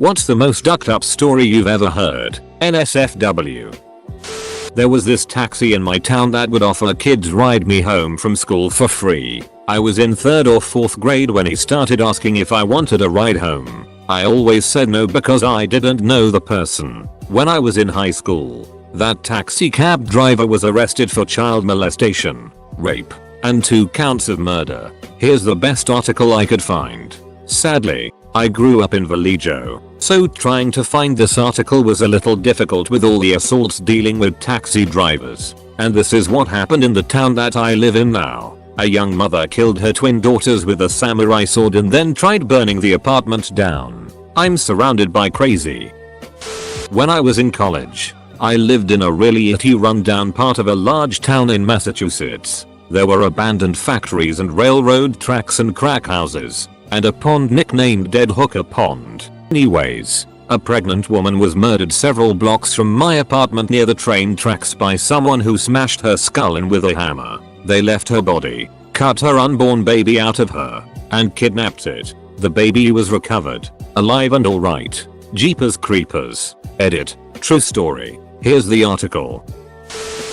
What's the most ducked up story you've ever heard? NSFW. There was this taxi in my town that would offer kids ride me home from school for free. I was in 3rd or 4th grade when he started asking if I wanted a ride home. I always said no because I didn't know the person. When I was in high school, that taxi cab driver was arrested for child molestation, rape, and 2 counts of murder. Here's the best article I could find. Sadly, I grew up in Vallejo, so trying to find this article was a little difficult with all the assaults dealing with taxi drivers. And this is what happened in the town that I live in now. A young mother killed her twin daughters with a samurai sword and then tried burning the apartment down. I'm surrounded by crazy. When I was in college, I lived in a really itty rundown part of a large town in Massachusetts. There were abandoned factories and railroad tracks and crack houses, and a pond nicknamed Dead Hooker Pond. Anyways, a pregnant woman was murdered several blocks from my apartment near the train tracks by someone who smashed her skull in with a hammer. They left her body, cut her unborn baby out of her, and kidnapped it. The baby was recovered, alive and alright. Jeepers creepers. Edit. True story. Here's the article.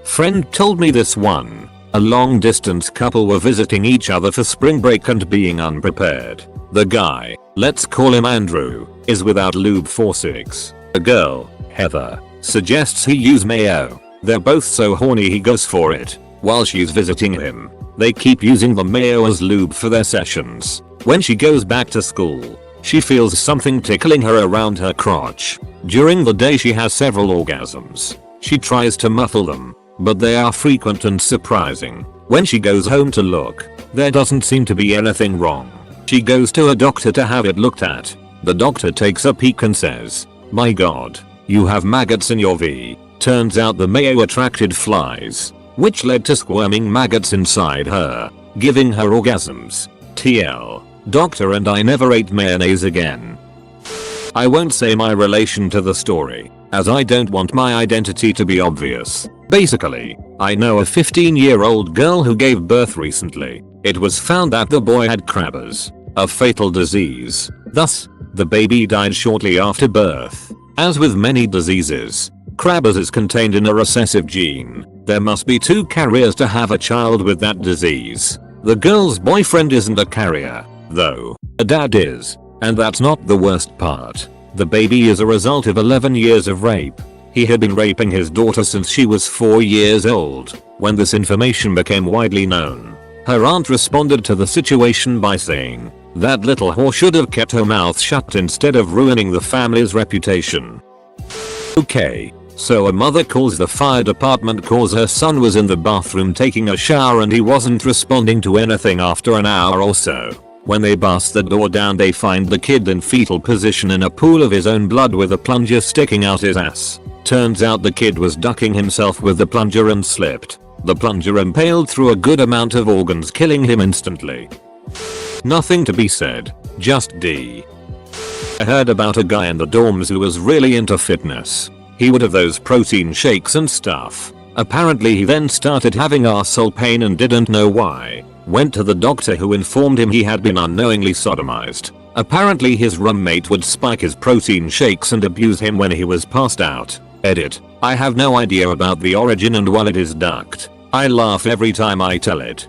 Friend told me this one. A long distance couple were visiting each other for spring break and being unprepared. The guy, let's call him Andrew, is without lube for sex. The girl, Heather, suggests he use mayo. They're both so horny he goes for it. While she's visiting him, they keep using the mayo as lube for their sessions. When she goes back to school, she feels something tickling her around her crotch. During the day she has several orgasms. She tries to muffle them, but they are frequent and surprising. When she goes home to look, there doesn't seem to be anything wrong. She goes to a doctor to have it looked at. The doctor takes a peek and says, "My god, you have maggots in your V." Turns out the mayo attracted flies, which led to squirming maggots inside her, giving her orgasms. TL. Doctor and I never ate mayonnaise again. I won't say my relation to the story, as I don't want my identity to be obvious. Basically, I know a 15-year-old girl who gave birth recently. It was found that the boy had Crabber's, a fatal disease. Thus, the baby died shortly after birth. As with many diseases, Crabber's is contained in a recessive gene. There must be 2 carriers to have a child with that disease. The girl's boyfriend isn't a carrier, though. A dad is. And that's not the worst part. The baby is a result of 11 years of rape. He had been raping his daughter since she was 4 years old. When this information became widely known, her aunt responded to the situation by saying, "That little whore should have kept her mouth shut instead of ruining the family's reputation." Okay, so a mother calls the fire department cause her son was in the bathroom taking a shower and he wasn't responding to anything after an hour or so. When they bust the door down they find the kid in fetal position in a pool of his own blood with a plunger sticking out his ass. Turns out the kid was ducking himself with the plunger and slipped. The plunger impaled through a good amount of organs, killing him instantly. Nothing to be said, just D. I heard about a guy in the dorms who was really into fitness. He would have those protein shakes and stuff. Apparently he then started having arsehole pain and didn't know why. Went to the doctor who informed him he had been unknowingly sodomized. Apparently his roommate would spike his protein shakes and abuse him when he was passed out. Edit. I have no idea about the origin and while it is ducked, I laugh every time I tell it.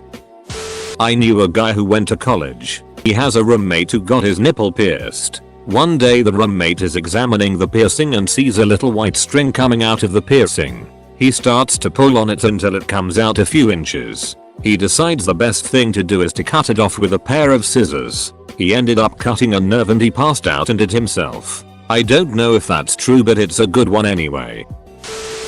I knew a guy who went to college. He has a roommate who got his nipple pierced. One day the roommate is examining the piercing and sees a little white string coming out of the piercing. He starts to pull on it until it comes out a few inches. He decides the best thing to do is to cut it off with a pair of scissors. He ended up cutting a nerve and he passed out and it himself. I don't know if that's true, but it's a good one anyway.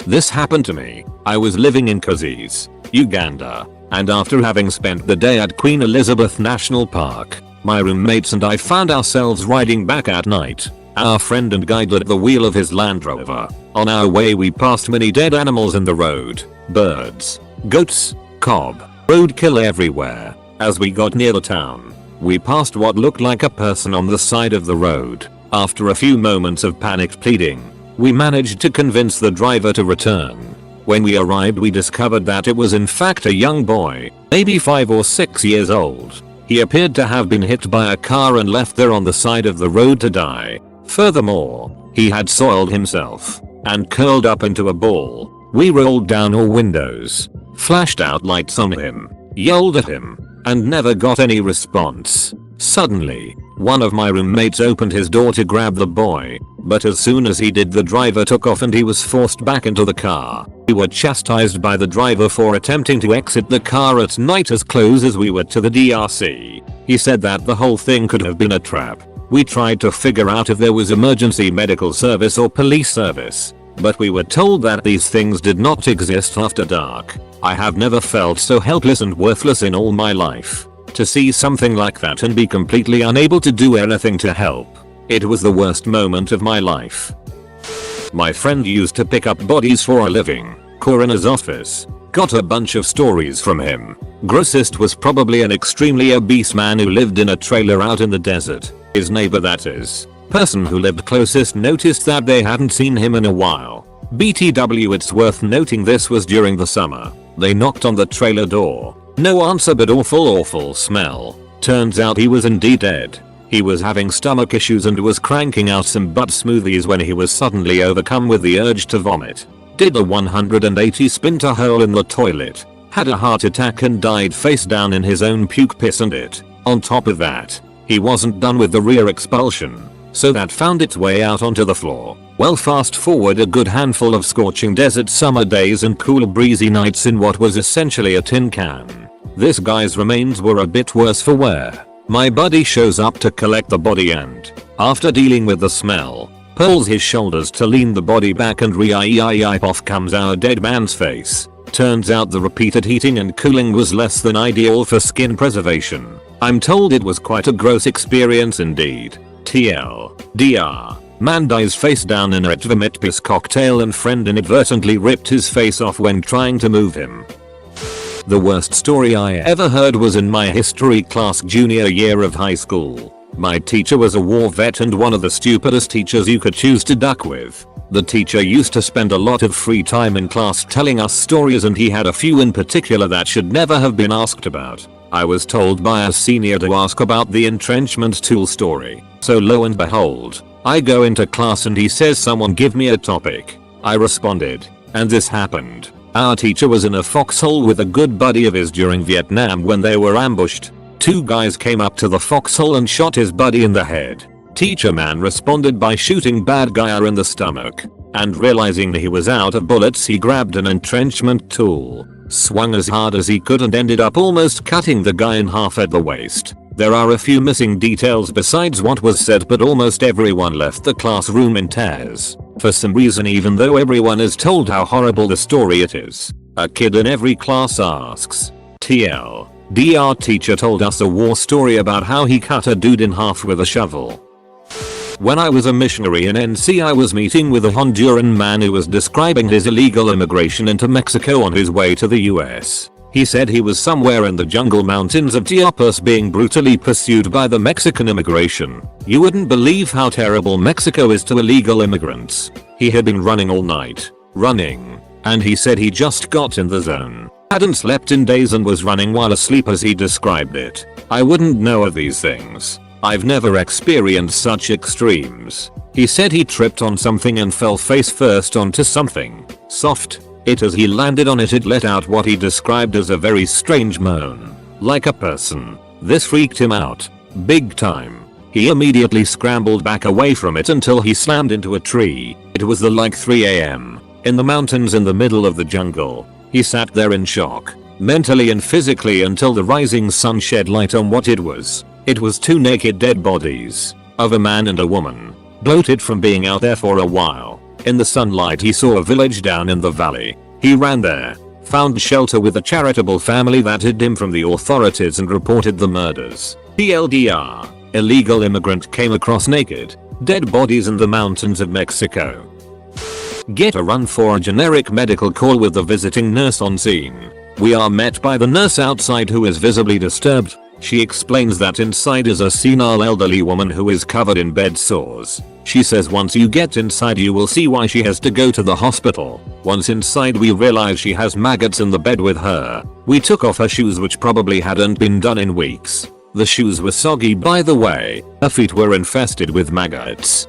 This happened to me. I was living in Kazis, Uganda, and after having spent the day at Queen Elizabeth National Park, my roommates and I found ourselves riding back at night. Our friend and guide at the wheel of his Land Rover. On our way we passed many dead animals in the road. Birds, goats, cob, roadkill everywhere. As we got near the town, we passed what looked like a person on the side of the road. After a few moments of panicked pleading, we managed to convince the driver to return. When we arrived we discovered that it was in fact a young boy, maybe 5 or 6 years old. He appeared to have been hit by a car and left there on the side of the road to die. Furthermore, he had soiled himself and curled up into a ball. We rolled down all windows, flashed out lights on him, yelled at him, and never got any response. Suddenly, one of my roommates opened his door to grab the boy, but as soon as he did, the driver took off and he was forced back into the car. We were chastised by the driver for attempting to exit the car at night as close as we were to the DRC. He said that the whole thing could have been a trap. We tried to figure out if there was emergency medical service or police service, but we were told that these things did not exist after dark. I have never felt so helpless and worthless in all my life. To see something like that and be completely unable to do anything to help. It was the worst moment of my life. My friend used to pick up bodies for a living. Coroner's office. Got a bunch of stories from him. Grossest was probably an extremely obese man who lived in a trailer out in the desert. His neighbor, that is, person who lived closest, noticed that they hadn't seen him in a while. BTW, it's worth noting this was during the summer. They knocked on the trailer door. No answer, but awful smell. Turns out he was indeed dead. He was having stomach issues and was cranking out some butt smoothies when he was suddenly overcome with the urge to vomit. Did a 180 spin to hole in the toilet. Had a heart attack and died face down in his own puke, piss and it. On top of that, he wasn't done with the rear expulsion, so that found its way out onto the floor. Well, fast forward a good handful of scorching desert summer days and cool breezy nights in what was essentially a tin can. This guy's remains were a bit worse for wear. My buddy shows up to collect the body and, after dealing with the smell, pulls his shoulders to lean the body back and off comes our dead man's face. Turns out the repeated heating and cooling was less than ideal for skin preservation. I'm told it was quite a gross experience indeed. TLDR. Man dies face down in a vomit piss cocktail and friend inadvertently ripped his face off when trying to move him. The worst story I ever heard was in my history class junior year of high school. My teacher was a war vet and one of the stupidest teachers you could choose to duck with. The teacher used to spend a lot of free time in class telling us stories, and he had a few in particular that should never have been asked about. I was told by a senior to ask about the entrenchment tool story. So lo and behold, I go into class and he says, "Someone give me a topic." I responded, and this happened. Our teacher was in a foxhole with a good buddy of his during Vietnam when they were ambushed. Two guys came up to the foxhole and shot his buddy in the head. Teacher man responded by shooting bad guy in the stomach. And realizing he was out of bullets, he grabbed an entrenchment tool, swung as hard as he could and ended up almost cutting the guy in half at the waist. There are a few missing details besides what was said, but almost everyone left the classroom in tears. For some reason, even though everyone is told how horrible the story it is, a kid in every class asks, TLDR teacher told us a war story about how he cut a dude in half with a shovel. When I was a missionary in NC, I was meeting with a Honduran man who was describing his illegal immigration into Mexico on his way to the US. He said he was somewhere in the jungle mountains of Chiapas being brutally pursued by the Mexican immigration. You wouldn't believe how terrible Mexico is to illegal immigrants. He had been running all night. And he said he just got in the zone. Hadn't slept in days and was running while asleep, as he described it. I wouldn't know of these things. I've never experienced such extremes. He said he tripped on something and fell face first onto something soft. As he landed on it, it let out what he described as a very strange moan. Like a person. This freaked him out. Big time. He immediately scrambled back away from it until he slammed into a tree. It was like 3 AM. In the mountains in the middle of the jungle. He sat there in shock, mentally and physically, until the rising sun shed light on what it was. It was two naked dead bodies. Of a man and a woman. Bloated from being out there for a while. In the sunlight he saw a village down in the valley. He ran there, found shelter with a charitable family that hid him from the authorities, and reported the murders. TLDR, illegal immigrant came across naked, dead bodies in the mountains of Mexico. Get a run for a generic medical call with the visiting nurse on scene. We are met by the nurse outside, who is visibly disturbed. She explains that inside is a senile elderly woman who is covered in bed sores. She says once you get inside you will see why she has to go to the hospital. Once inside we realize she has maggots in the bed with her. We took off her shoes, which probably hadn't been done in weeks. The shoes were soggy, by the way. Her feet were infested with maggots.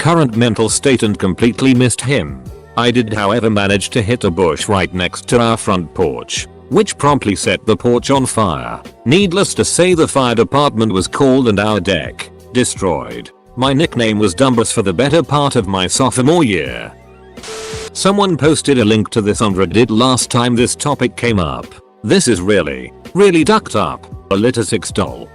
current mental state and completely missed him. I did however manage to hit a bush right next to our front porch, which promptly set the porch on fire. Needless to say, the fire department was called and our deck destroyed. My nickname was Dumbus for the better part of my sophomore year. Someone posted a link to this on Reddit last time this topic came up. This is really ducked up. A litter 6 doll.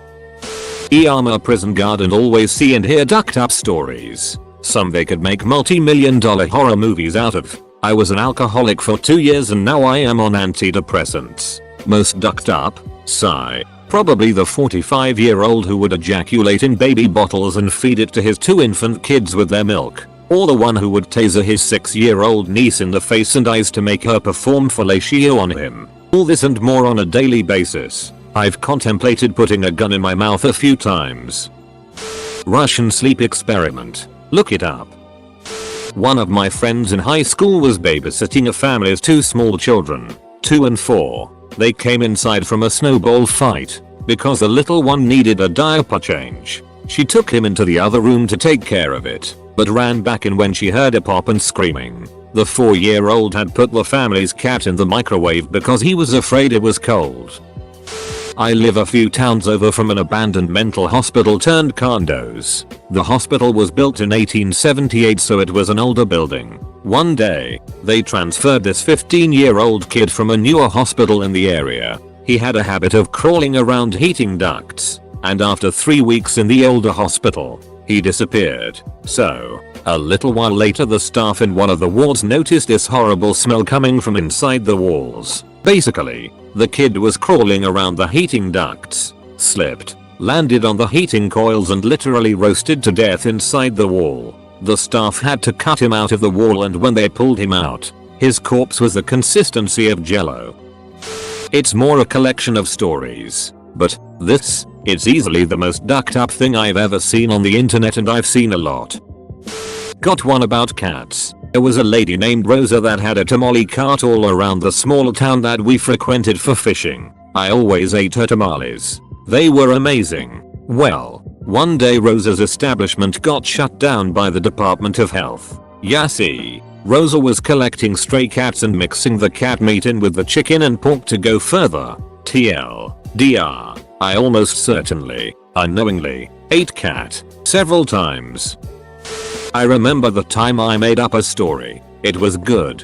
I'm a prison guard and always see and hear ducked up stories. Some they could make multi-million-dollar horror movies out of. I was an alcoholic for 2 years and now I am on antidepressants. Most ducked up? Sigh. Probably the 45-year-old who would ejaculate in baby bottles and feed it to his 2 infant kids with their milk. Or the one who would taser his 6-year-old niece in the face and eyes to make her perform fellatio on him. All this and more on a daily basis. I've contemplated putting a gun in my mouth a few times. Russian sleep experiment. Look it up. One of my friends in high school was babysitting a family's 2 small children, 2 and 4. They came inside from a snowball fight because the little one needed a diaper change. She took him into the other room to take care of it, but ran back in when she heard a pop and screaming. The 4-year-old had put the family's cat in the microwave because he was afraid it was cold. I live a few towns over from an abandoned mental hospital turned condos. The hospital was built in 1878, so it was an older building. One day, they transferred this 15-year-old kid from a newer hospital in the area. He had a habit of crawling around heating ducts, and after 3 weeks in the older hospital, he disappeared. So, a little while later the staff in one of the wards noticed this horrible smell coming from inside the walls. Basically, the kid was crawling around the heating ducts, slipped, landed on the heating coils and literally roasted to death inside the wall. The staff had to cut him out of the wall, and when they pulled him out, his corpse was the consistency of jello. It's more a collection of stories, but it's easily the most ducked up thing I've ever seen on the internet, and I've seen a lot. Got one about cats. There was a lady named Rosa that had a tamale cart all around the small town that we frequented for fishing. I always ate her tamales. They were amazing. Well, one day Rosa's establishment got shut down by the Department of Health. Yassi. Rosa was collecting stray cats and mixing the cat meat in with the chicken and pork to go further. TLDR. I almost certainly, unknowingly, ate cat several times. I remember the time I made up a story. It was good.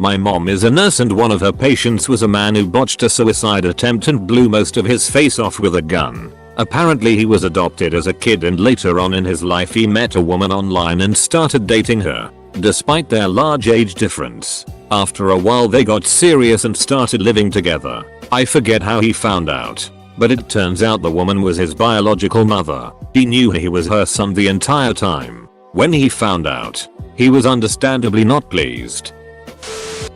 My mom is a nurse, and one of her patients was a man who botched a suicide attempt and blew most of his face off with a gun. Apparently he was adopted as a kid, and later on in his life he met a woman online and started dating her. Despite their large age difference, after a while they got serious and started living together. I forget how he found out, but it turns out the woman was his biological mother. He knew he was her son the entire time. When he found out, he was understandably not pleased.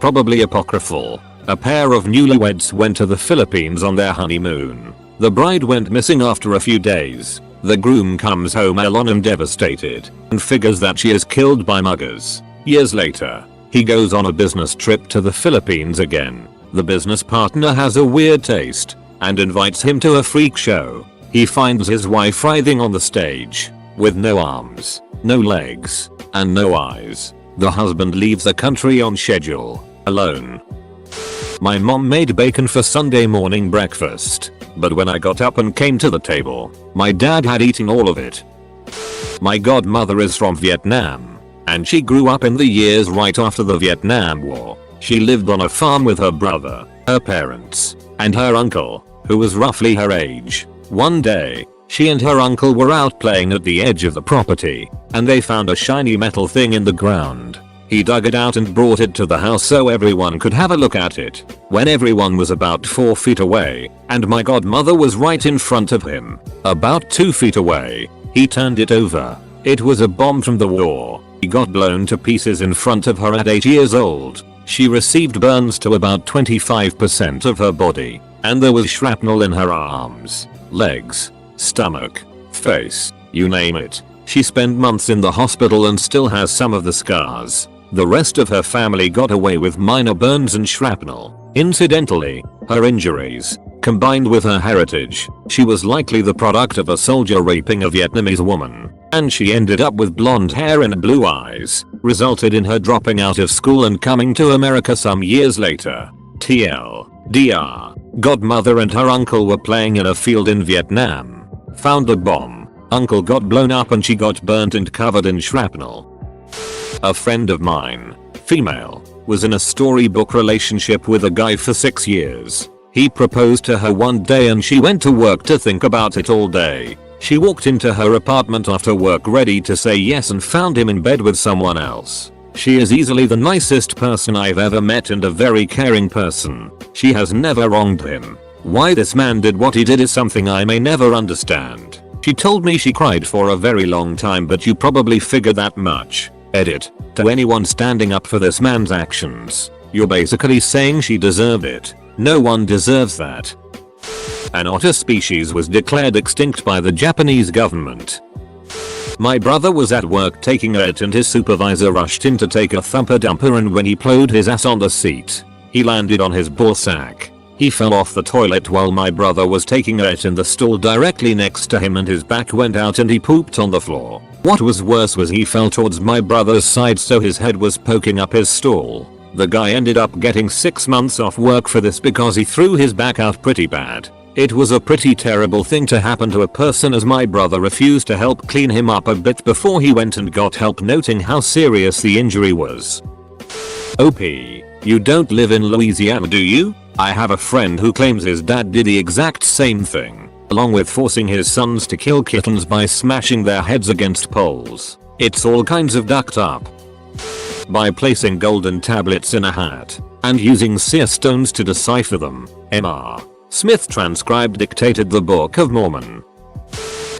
Probably apocryphal. A pair of newlyweds went to the Philippines on their honeymoon. The bride went missing after a few days. The groom comes home alone and devastated, and figures that she is killed by muggers. Years later, he goes on a business trip to the Philippines again. The business partner has a weird taste, and invites him to a freak show. He finds his wife writhing on the stage, with no arms, no legs, and no eyes. The husband leaves the country on schedule, alone. My mom made bacon for Sunday morning breakfast, but when I got up and came to the table, my dad had eaten all of it. My godmother is from Vietnam, and she grew up in the years right after the Vietnam War. She lived on a farm with her brother, her parents, and her uncle, who was roughly her age. One day, she and her uncle were out playing at the edge of the property, and they found a shiny metal thing in the ground. He dug it out and brought it to the house so everyone could have a look at it. When everyone was about 4 feet away, and my godmother was right in front of him, about 2 feet away, he turned it over. It was a bomb from the war. He got blown to pieces in front of her at 8 years old. She received burns to about 25% of her body, and there was shrapnel in her arms, legs, stomach, face, you name it. She spent months in the hospital and still has some of the scars. The rest of her family got away with minor burns and shrapnel. Incidentally, her injuries, combined with her heritage, she was likely the product of a soldier raping a Vietnamese woman, and she ended up with blonde hair and blue eyes, resulted in her dropping out of school and coming to America some years later. TLDR. Godmother and her uncle were playing in a field in Vietnam. Found a bomb. Uncle got blown up and she got burnt and covered in shrapnel. A friend of mine, female, was in a storybook relationship with a guy for 6 years. He proposed to her one day and she went to work to think about it all day. She walked into her apartment after work ready to say yes and found him in bed with someone else. She is easily the nicest person I've ever met and a very caring person. She has never wronged him. Why this man did what he did is something I may never understand. She told me she cried for a very long time, but you probably figure that much. Edit. To anyone standing up for this man's actions, you're basically saying she deserved it. No one deserves that. An otter species was declared extinct by the Japanese government. My brother was at work taking a hit and his supervisor rushed in to take a thumper dumper, and when he plowed his ass on the seat, he landed on his ballsack. He fell off the toilet while my brother was taking it in the stall directly next to him and his back went out and he pooped on the floor. What was worse was he fell towards my brother's side so his head was poking up his stall. The guy ended up getting 6 months off work for this because he threw his back out pretty bad. It was a pretty terrible thing to happen to a person as my brother refused to help clean him up a bit before he went and got help, noting how serious the injury was. OP. You don't live in Louisiana, do you? I have a friend who claims his dad did the exact same thing, along with forcing his sons to kill kittens by smashing their heads against poles. It's all kinds of ducked up. By placing golden tablets in a hat and using seer stones to decipher them, M.R. Smith transcribed dictated the Book of Mormon.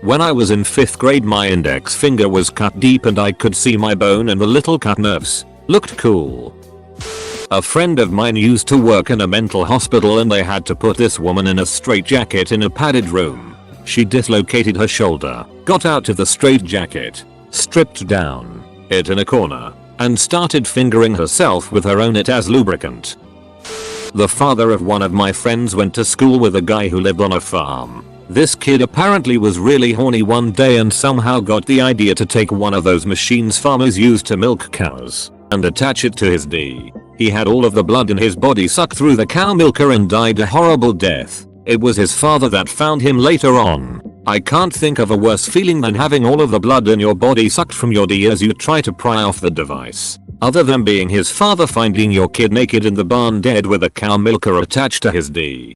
When I was in 5th grade my index finger was cut deep and I could see my bone and the little cut nerves. Looked cool. A friend of mine used to work in a mental hospital and they had to put this woman in a straitjacket in a padded room. She dislocated her shoulder, got out of the straitjacket, stripped down it in a corner, and started fingering herself with her own it as lubricant. The father of one of my friends went to school with a guy who lived on a farm. This kid apparently was really horny one day and somehow got the idea to take one of those machines farmers use to milk cows and attach it to his D. He had all of the blood in his body sucked through the cow milker and died a horrible death. It was his father that found him later on. I can't think of a worse feeling than having all of the blood in your body sucked from your D as you try to pry off the device. Other than being his father finding your kid naked in the barn dead with a cow milker attached to his D.